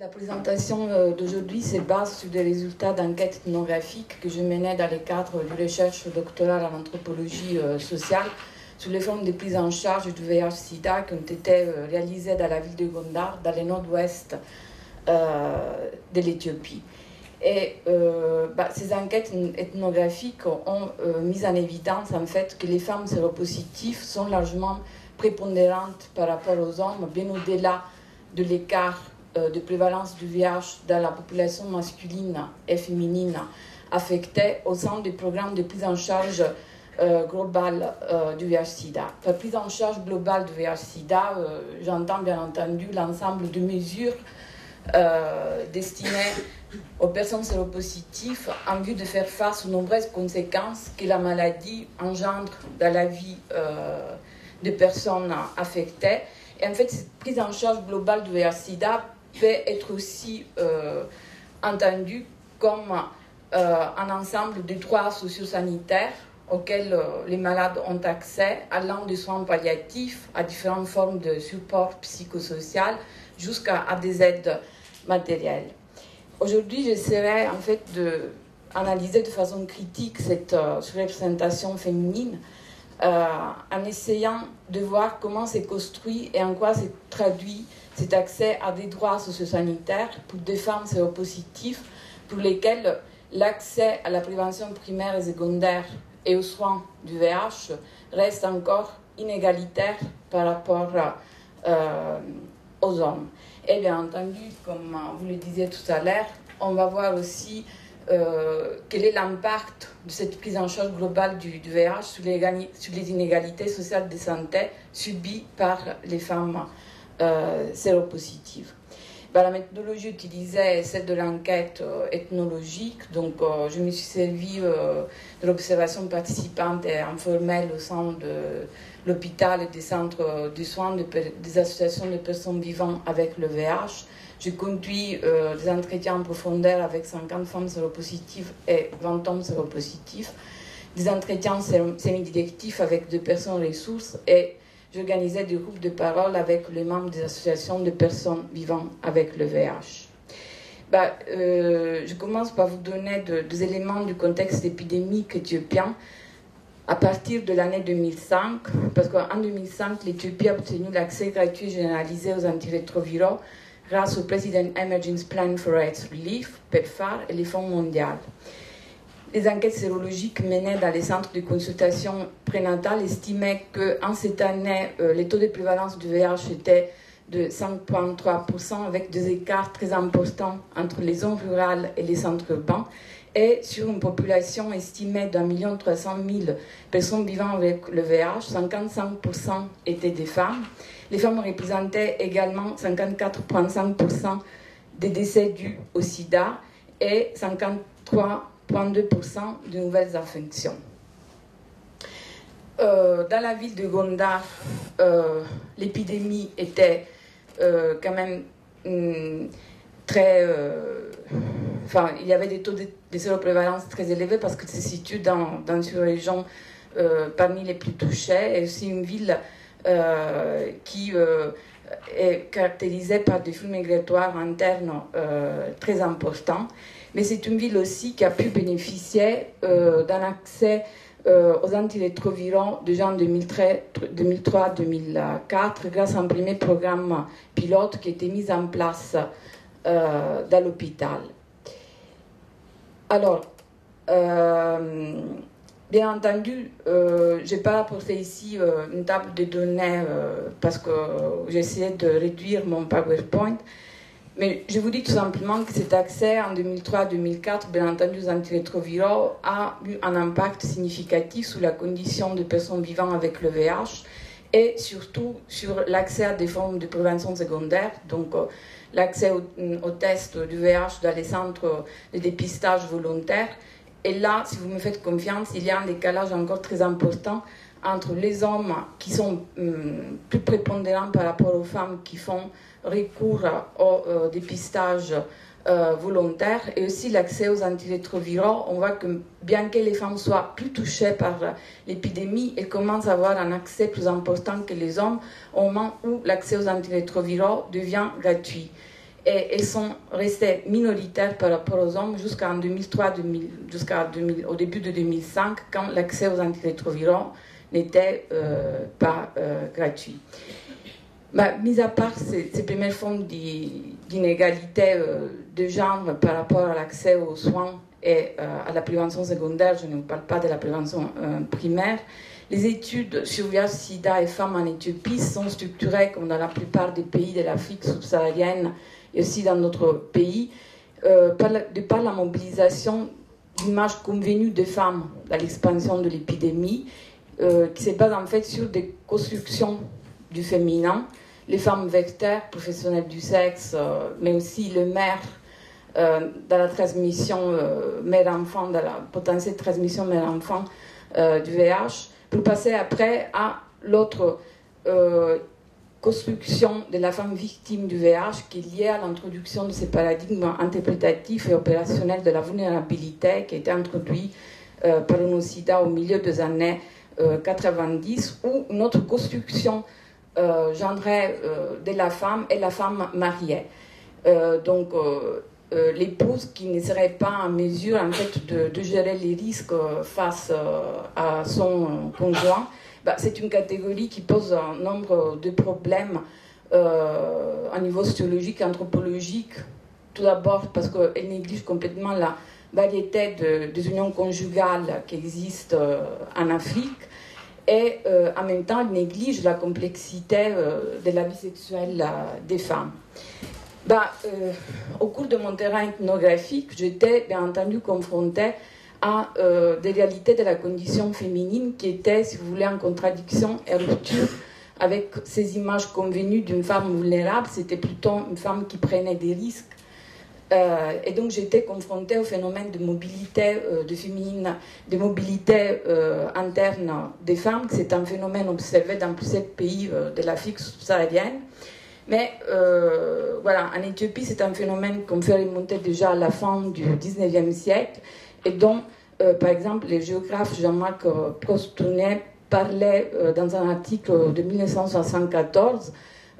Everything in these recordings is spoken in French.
La présentation d'aujourd'hui se base sur des résultats d'enquêtes ethnographiques que je menais dans le cadre d'une recherche doctorale en anthropologie sociale sur les formes de prise en charge du VIH-Sida qui ont été réalisées dans la ville de Gondar, dans le nord-ouest de l'Éthiopie. Et ces enquêtes ethnographiques ont mis en évidence en fait que les femmes séropositives sont largement prépondérantes par rapport aux hommes, bien au-delà de l'écart de prévalence du VIH dans la population masculine et féminine affectée au sein des programmes de prise en charge globale du VIH-Sida. La prise en charge globale du VIH-Sida, j'entends bien entendu l'ensemble de mesures destinées aux personnes séropositives en vue de faire face aux nombreuses conséquences que la maladie engendre dans la vie des personnes affectées. Et en fait, cette prise en charge globale du VIH-Sida peut être aussi entendue comme un ensemble de droits sociosanitaires auxquels les malades ont accès, allant des soins palliatifs à différentes formes de support psychosocial jusqu'à des aides matérielles. Aujourd'hui, j'essaierai en fait d'analyser de façon critique cette surreprésentation féminine en essayant de voir comment c'est construit et en quoi c'est traduit cet accès à des droits sociosanitaires pour des femmes séropositives pour lesquelles l'accès à la prévention primaire et secondaire et aux soins du VIH reste encore inégalitaire par rapport aux hommes. Et bien entendu, comme vous le disiez tout à l'heure, on va voir aussi quel est l'impact de cette prise en charge globale du VIH sur les inégalités sociales de santé subies par les femmes séropositives. La méthodologie utilisée est celle de l'enquête ethnologique, donc je me suis servi de l'observation participante et informelle au sein de l'hôpital et des centres de soins des associations de personnes vivant avec le VIH. J'ai conduit des entretiens en profondeur avec 50 femmes séropositives et 20 hommes séropositifs, des entretiens semi-directifs avec des personnes ressources et j'organisais des groupes de parole avec les membres des associations de personnes vivant avec le VIH. Je commence par vous donner des éléments du contexte épidémique éthiopien à partir de l'année 2005, parce qu'en 2005, l'Éthiopie a obtenu l'accès gratuit généralisé aux antirétroviraux grâce au President Emergency Plan for AIDS Relief, PEPFAR, et les fonds mondiaux. Les enquêtes sérologiques menées dans les centres de consultation prénatale estimaient qu'en cette année, les taux de prévalence du VIH étaient de 5,3%, avec des écarts très importants entre les zones rurales et les centres urbains. Et sur une population estimée d'1 300 000 personnes vivant avec le VIH, 55% étaient des femmes. Les femmes représentaient également 54,5% des décès dus au sida et 53,2% de nouvelles infections. Dans la ville de Gondar, l'épidémie était quand même très... il y avait des taux de séroprévalence très élevés parce que se situe dans une région parmi les plus touchées et aussi une ville qui est caractérisée par des flux migratoires internes très importants. Mais c'est une ville aussi qui a pu bénéficier d'un accès aux antirétroviraux déjà en 2003-2004 grâce à un premier programme pilote qui a été mis en place dans l'hôpital. Alors, bien entendu, je n'ai pas apporté ici une table de données parce que j'ai essayé de réduire mon PowerPoint, mais je vous dis tout simplement que cet accès en 2003-2004, bien entendu, aux antirétroviraux a eu un impact significatif sur la condition des personnes vivant avec le VIH et surtout sur l'accès à des formes de prévention secondaire, donc l'accès au test du VIH dans les centres de dépistage volontaire. Et là, si vous me faites confiance, il y a un décalage encore très important entre les hommes qui sont plus prépondérants par rapport aux femmes qui font recours au dépistage volontaire et aussi l'accès aux antirétroviraux. On voit que bien que les femmes soient plus touchées par l'épidémie, elles commencent à avoir un accès plus important que les hommes au moment où l'accès aux antirétroviraux devient gratuit. et elles sont restées minoritaires par rapport aux hommes jusqu'au début de 2005, quand l'accès aux antirétroviraux n'était pas gratuit. Mis à part ces premières formes d'inégalité de genre par rapport à l'accès aux soins et à la prévention secondaire, je ne parle pas de la prévention primaire, les études sur VIH-Sida et femmes en Éthiopie sont structurées, comme dans la plupart des pays de l'Afrique subsaharienne et aussi dans notre pays, par la mobilisation d'images convenues de femmes dans l'expansion de l'épidémie, qui se base en fait sur des constructions du féminin, les femmes vecteurs, professionnelles du sexe, mais aussi le mère, dans la transmission mère-enfant, dans la potentielle transmission mère-enfant du VIH, pour passer après à l'autre construction de la femme victime du VIH qui est liée à l'introduction de ces paradigmes interprétatifs et opérationnels de la vulnérabilité qui a été introduit par l'ONU-SIDA au milieu des années 90, ou une autre construction genrée de la femme et la femme mariée. L'épouse qui ne serait pas en mesure en fait, de gérer les risques face à son conjoint, c'est une catégorie qui pose un nombre de problèmes à niveau sociologique, anthropologique. Tout d'abord parce qu'elle néglige complètement la variété des unions conjugales qui existent en Afrique, et en même temps elle néglige la complexité de la vie sexuelle des femmes. Au cours de mon terrain ethnographique, j'étais bien entendu confrontée à des réalités de la condition féminine qui étaient, si vous voulez, en contradiction et rupture avec ces images convenues d'une femme vulnérable. C'était plutôt une femme qui prenait des risques. Et donc j'étais confrontée au phénomène de mobilité de mobilité interne des femmes. C'est un phénomène observé dans plusieurs pays de l'Afrique subsaharienne. Mais voilà, en Éthiopie, c'est un phénomène qu'on fait remonter déjà à la fin du 19e siècle, et dont, par exemple, le géographe Jean-Marc Prost-Tounet parlait dans un article de 1974,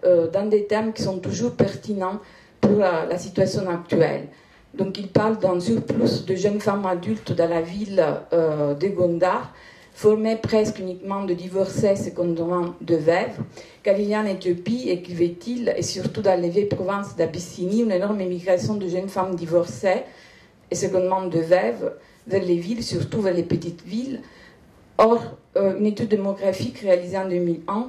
dans des termes qui sont toujours pertinents pour la situation actuelle. Donc il parle d'un surplus de jeunes femmes adultes dans la ville de Gondar, formée presque uniquement de divorcées secondement de veuves, car il y a en Éthiopie, écrivait-il, et surtout dans les vieilles provinces d'Abyssinie, une énorme émigration de jeunes femmes divorcées et secondement de veuves vers les villes, surtout vers les petites villes. Or, une étude démographique réalisée en 2001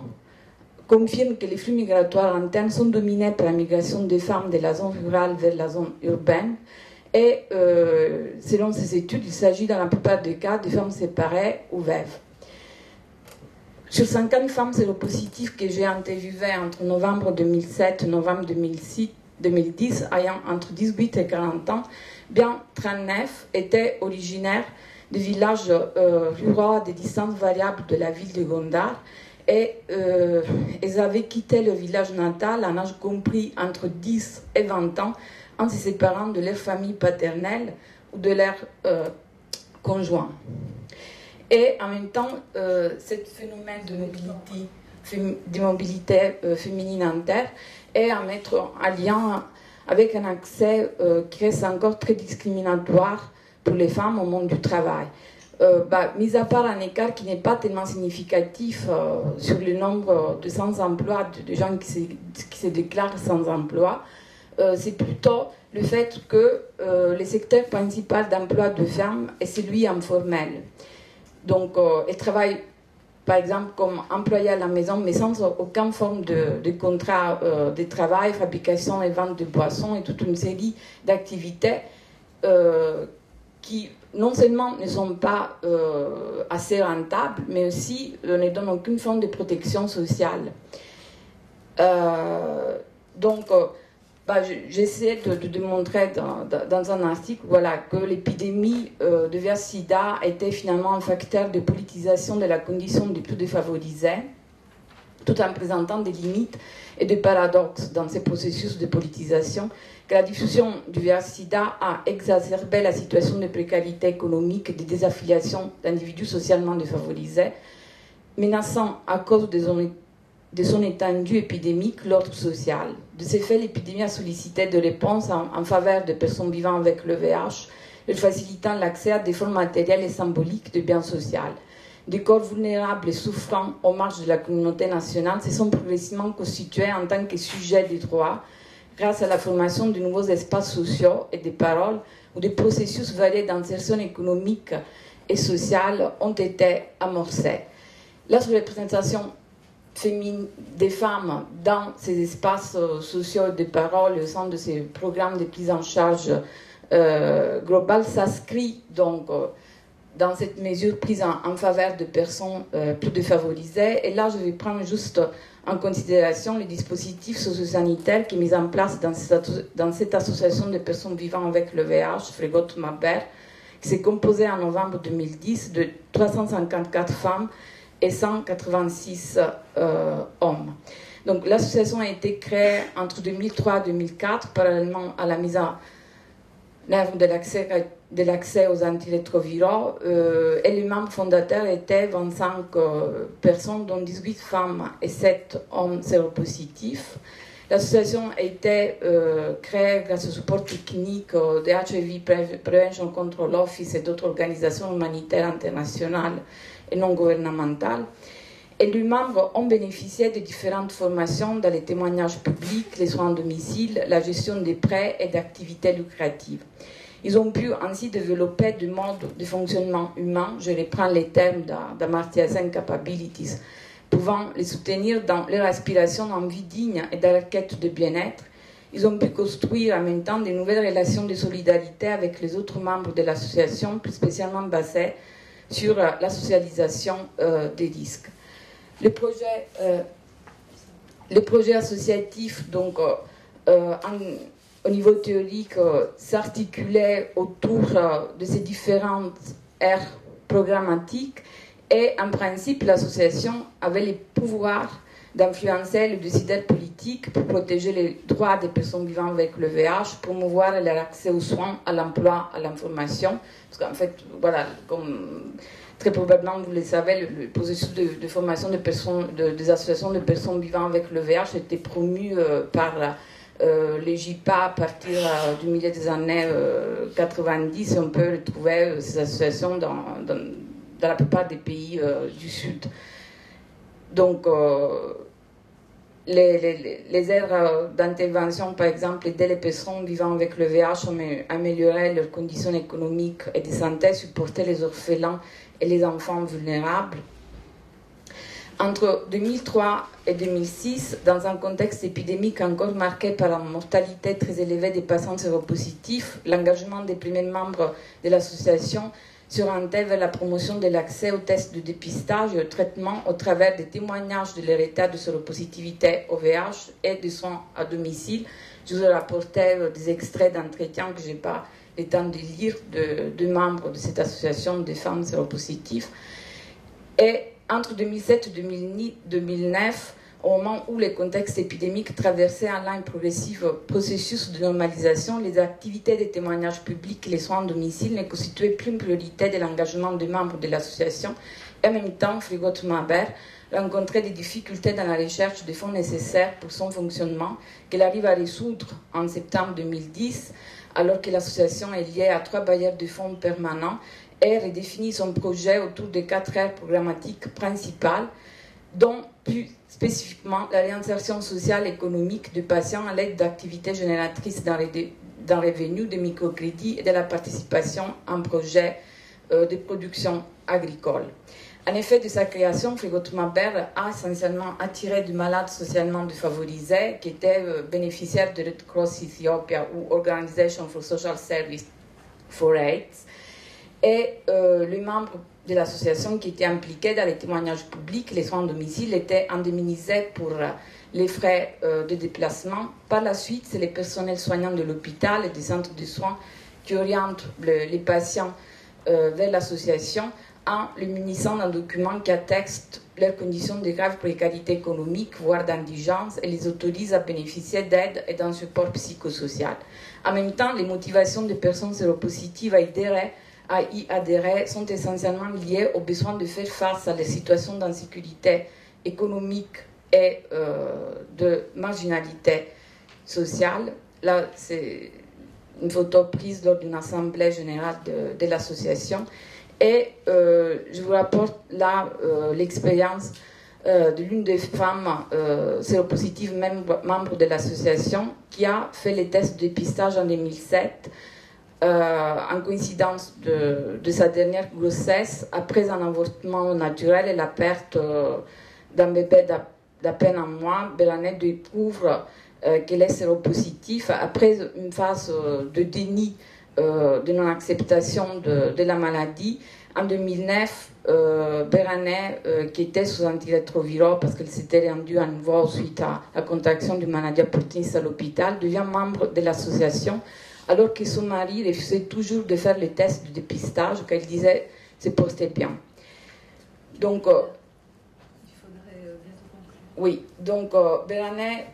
confirme que les flux migratoires internes sont dominés par la migration des femmes de la zone rurale vers la zone urbaine. Et selon ces études, il s'agit dans la plupart des cas de femmes séparées ou veuves. Sur 50 femmes séropositives que j'ai interviewées entre novembre 2007 et novembre 2010, ayant entre 18 et 40 ans, bien 39 étaient originaires de villages ruraux à des distances variables de la ville de Gondar, et elles avaient quitté leur village natal à un âge compris entre 10 et 20 ans, en se séparant de leur famille paternelle ou de leur conjoint. Et en même temps, ce phénomène de mobilité féminine inter est à mettre en lien avec un accès qui reste encore très discriminatoire pour les femmes au monde du travail. Mis à part un écart qui n'est pas tellement significatif sur le nombre de sans-emploi, de gens qui se déclarent sans emploi, c'est plutôt le fait que le secteur principal d'emploi de femmes est celui informel. Donc, elles travaillent, par exemple, comme employées à la maison, mais sans aucune forme de contrat de travail, fabrication et vente de boissons et toute une série d'activités qui, non seulement ne sont pas assez rentables, mais aussi ne donnent aucune forme de protection sociale. J'essaie de démontrer dans un article que l'épidémie de VIH-Sida était finalement un facteur de politisation de la condition des plus défavorisés, tout en présentant des limites et des paradoxes dans ces processus de politisation, que la diffusion du VIH-Sida a exacerbé la situation de précarité économique et de désaffiliation d'individus socialement défavorisés, menaçant à cause des de son étendue épidémique l'ordre social. De ce fait, l'épidémie a sollicité des réponses en faveur des personnes vivant avec le VIH, leur facilitant l'accès à des formes matérielles et symboliques de biens sociaux. Des corps vulnérables et souffrants aux marges de la communauté nationale se sont progressivement constitués en tant que sujets des droits grâce à la formation de nouveaux espaces sociaux et de paroles où des processus variés d'insertion économique et sociale ont été amorcés. La sous-représentation féminine des femmes dans ces espaces sociaux et de paroles au sein de ces programmes de prise en charge globale s'inscrit donc dans cette mesure prise en faveur de personnes plus défavorisées. Et là, je vais prendre juste en considération les dispositifs sociosanitaires qui sont mis en place dans cette association de personnes vivant avec le VIH, Frégotte Mabert, qui s'est composée en novembre 2010 de 354 femmes et 186 hommes. Donc l'association a été créée entre 2003 et 2004, parallèlement à la mise en œuvre de l'accès aux antirétroviraux, et les membres fondateurs étaient 25 personnes, dont 18 femmes et 7 hommes séropositifs. L'association a été créée grâce au support technique de HIV Prevention Control Office et d'autres organisations humanitaires internationales et non gouvernementales. Et les membres ont bénéficié de différentes formations dans les témoignages publics, les soins à domicile, la gestion des prêts et d'activités lucratives. Ils ont pu ainsi développer des modes de fonctionnement humain, je reprends les termes d'Amartya Sen Capabilities, pouvant les soutenir dans leur aspiration en vie digne et dans leur quête de bien-être. Ils ont pu construire en même temps de nouvelles relations de solidarité avec les autres membres de l'association, plus spécialement basées sur la socialisation des risques. Le projet associatif, donc, au niveau théorique, s'articulait autour de ces différentes aires programmatiques et en principe, l'association avait le pouvoir d'influencer les décideurs politiques pour protéger les droits des personnes vivant avec le VIH, promouvoir leur accès aux soins, à l'emploi, à l'information. Parce qu'en fait, voilà, comme très probablement vous le savez, le processus de formation des associations de personnes vivant avec le VIH était promu par les JIPA à partir du milieu des années 90, et on peut retrouver ces associations dans la plupart des pays du Sud. Donc, les aires d'intervention, par exemple, aider les personnes vivant avec le VIH à améliorer leurs conditions économiques et de santé, supporter les orphelins et les enfants vulnérables. Entre 2003 et 2006, dans un contexte épidémique encore marqué par une mortalité très élevée des patients séropositifs, l'engagement des premiers membres de l'association s'orientait vers la promotion de l'accès aux tests de dépistage et au traitement au travers des témoignages de leur état de séropositivité au VIH et de soins à domicile. Je vous ai rapporté des extraits d'entretiens que je n'ai pas le temps de lire de membres de cette association des femmes séropositives. Et entre 2007 et 2009, au moment où le contexte épidémique traversait un lent et progressif processus de normalisation, les activités de témoignage public et les soins à domicile ne constituaient plus une priorité de l'engagement des membres de l'association. Et en même temps, Frégotte Mabert rencontrait des difficultés dans la recherche des fonds nécessaires pour son fonctionnement, qu'elle arrive à résoudre en septembre 2010, alors que l'association est liée à 3 bailleurs de fonds permanents et redéfinit son projet autour de 4 aires programmatiques principales, dont plus spécifiquement la réinsertion sociale et économique de patients à l'aide d'activités génératrices d'un revenu, de microcrédits et de la participation en projets de production agricole. En effet, de sa création, Frégotte Mabert a essentiellement attiré des malades socialement défavorisés qui étaient bénéficiaires de Red Cross Ethiopia ou Organization for Social Service for AIDS, et les membres de l'association qui étaient impliqués dans les témoignages publics, les soins à domicile, étaient indemnisés pour les frais de déplacement. Par la suite, c'est les personnels soignants de l'hôpital et des centres de soins qui orientent les patients vers l'association en les munissant d'un document qui atteste leurs conditions de grave précarité économique, voire d'indigence, et les autorise à bénéficier d'aide et d'un support psychosocial. En même temps, les motivations des personnes séropositives à y adhérer sont essentiellement liées au besoin de faire face à la situation d'insécurité économique et de marginalité sociale. Là, c'est une photo prise lors d'une assemblée générale de l'association. Et je vous rapporte là l'expérience de l'une des femmes séropositives, membre de l'association, qui a fait les tests de dépistage en 2007, en coïncidence de sa dernière grossesse, après un avortement naturel et la perte d'un bébé d'à peine un mois. Béranet découvre qu'elle est séropositive après une phase de déni, de non-acceptation de la maladie. En 2009, Béranet, qui était sous antirétroviraux parce qu'elle s'était rendue à nouveau suite à la contraction d'une maladie opportuniste à l'hôpital, devient membre de l'association, alors que son mari refusait toujours de faire les tests de dépistage, qu'elle disait se portait bien. Donc, oui, donc Béranet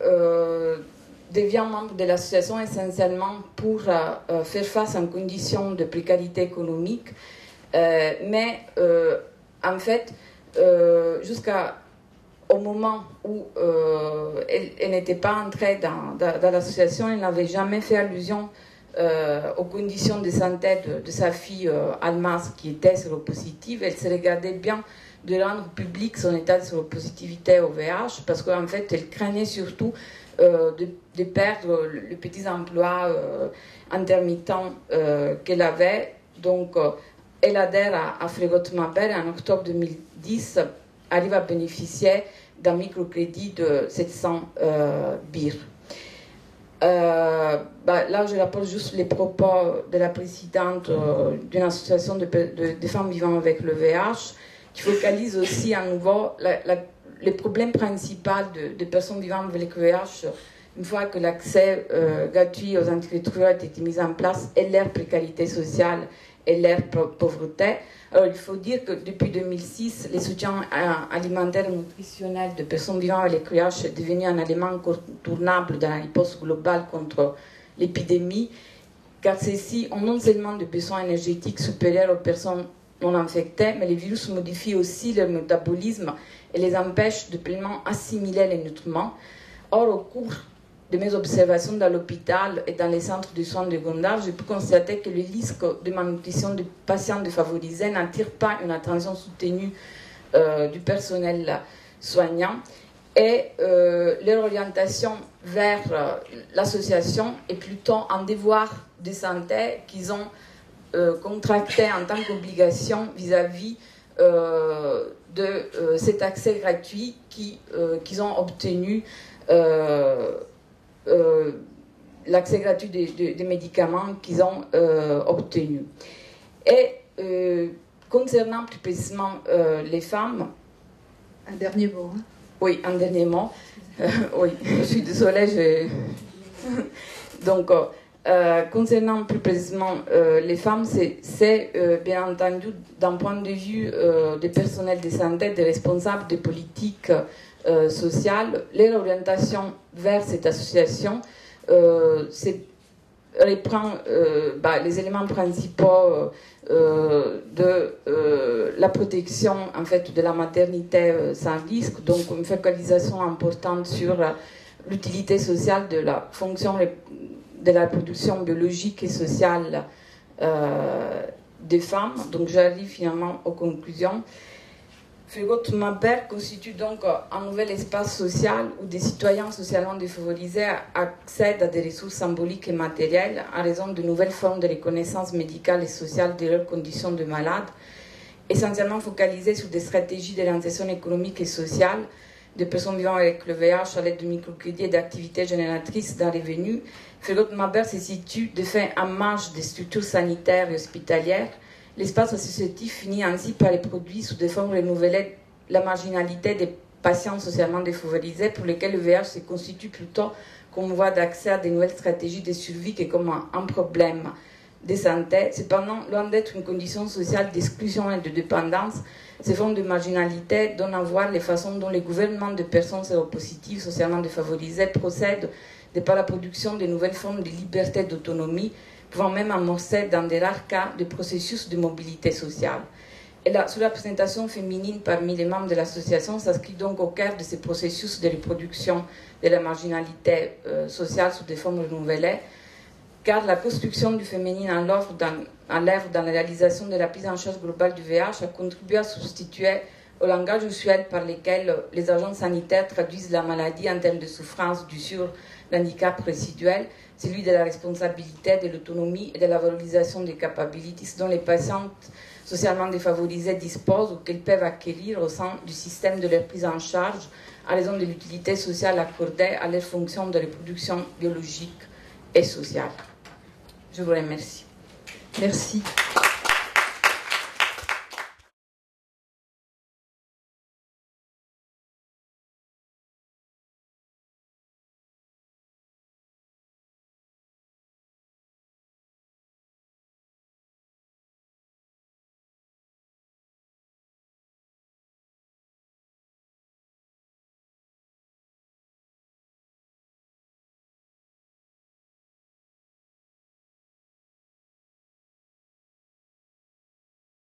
devient membre de l'association essentiellement pour faire face à une condition de précarité économique, mais en fait, jusqu'au moment où elle n'était pas entrée dans l'association, elle n'avait jamais fait allusion aux conditions de santé de sa fille Almas, qui était séropositive. Elle se regardait bien de rendre public son état de séropositivité au VIH, parce qu'en fait, elle craignait surtout de perdre le petit emploi intermittent qu'elle avait. Donc, elle adhère à Frégotte Mabel et en octobre 2010 arrive à bénéficier d'un microcrédit de 700 BIR. Là, je rapporte juste les propos de la présidente d'une association de femmes vivant avec le VIH, qui focalise aussi à nouveau les problèmes principaux de personnes vivant avec le VIH une fois que l'accès gratuit aux antirétroviraux a été mis en place, et leur précarité sociale et leur pauvreté. Alors, il faut dire que depuis 2006, le soutien alimentaire et nutritionnel de personnes vivant avec le VIH est devenu un élément incontournable dans la riposte globale contre l'épidémie, car ceux-ci ont non seulement des besoins énergétiques supérieurs aux personnes non infectées, mais les virus modifient aussi leur métabolisme et les empêchent de pleinement assimiler les nutriments. Or, au cours de mes observations dans l'hôpital et dans les centres de soins secondaires, j'ai pu constater que le risque de malnutrition des patients défavorisés n'attire pas une attention soutenue du personnel soignant, et leur orientation vers l'association est plutôt un devoir de santé qu'ils ont contracté en tant qu'obligation vis-à-vis de cet accès gratuit qu'ils ont obtenu, l'accès gratuit des médicaments qu'ils ont obtenus. Et concernant plus précisément les femmes... Un dernier mot. Hein. Oui, un dernier mot. Oui, je suis désolée. Donc, concernant plus précisément les femmes, c'est bien entendu d'un point de vue des personnels de santé, des responsables des politiques sociales, leur orientation vers cette association reprend les éléments principaux de la protection en fait de la maternité sans risque, donc une focalisation importante sur l'utilité sociale de la fonction de la reproduction biologique et sociale des femmes. Donc j'arrive finalement aux conclusions. Frégotte Mabel constitue donc un nouvel espace social où des citoyens socialement défavorisés accèdent à des ressources symboliques et matérielles en raison de nouvelles formes de reconnaissance médicale et sociale de leurs conditions de malades, essentiellement focalisées sur des stratégies de réinsertion économique et sociale de personnes vivant avec le VIH à l'aide de microcrédits et d'activités génératrices d'un revenu. Frégotte Mabel se situe de fait en marge des structures sanitaires et hospitalières. L'espace associatif finit ainsi par reproduire sous des formes renouvelées la marginalité des patients socialement défavorisés pour lesquels le VIH se constitue plutôt comme voie d'accès à de nouvelles stratégies de survie que comme un problème de santé. Cependant, loin d'être une condition sociale d'exclusion et de dépendance, ces formes de marginalité donnent à voir les façons dont les gouvernements de personnes séropositives socialement défavorisées procèdent de par la production de nouvelles formes de liberté et d'autonomie, pouvant même amorcer dans des rares cas des processus de mobilité sociale. Et la sous-représentation féminine parmi les membres de l'association s'inscrit donc au cœur de ces processus de reproduction de la marginalité sociale sous des formes renouvelées, car la construction du féminin en l'œuvre dans la réalisation de la prise en charge globale du VIH a contribué à substituer au langage usuel par lequel les agents sanitaires traduisent la maladie en termes de souffrance, d'usure, d'handicap résiduel, celui de la responsabilité, de l'autonomie et de la valorisation des capacités dont les patientes socialement défavorisées disposent ou qu'elles peuvent acquérir au sein du système de leur prise en charge à raison de l'utilité sociale accordée à leur fonction de reproduction biologique et sociale. Je vous remercie. Merci.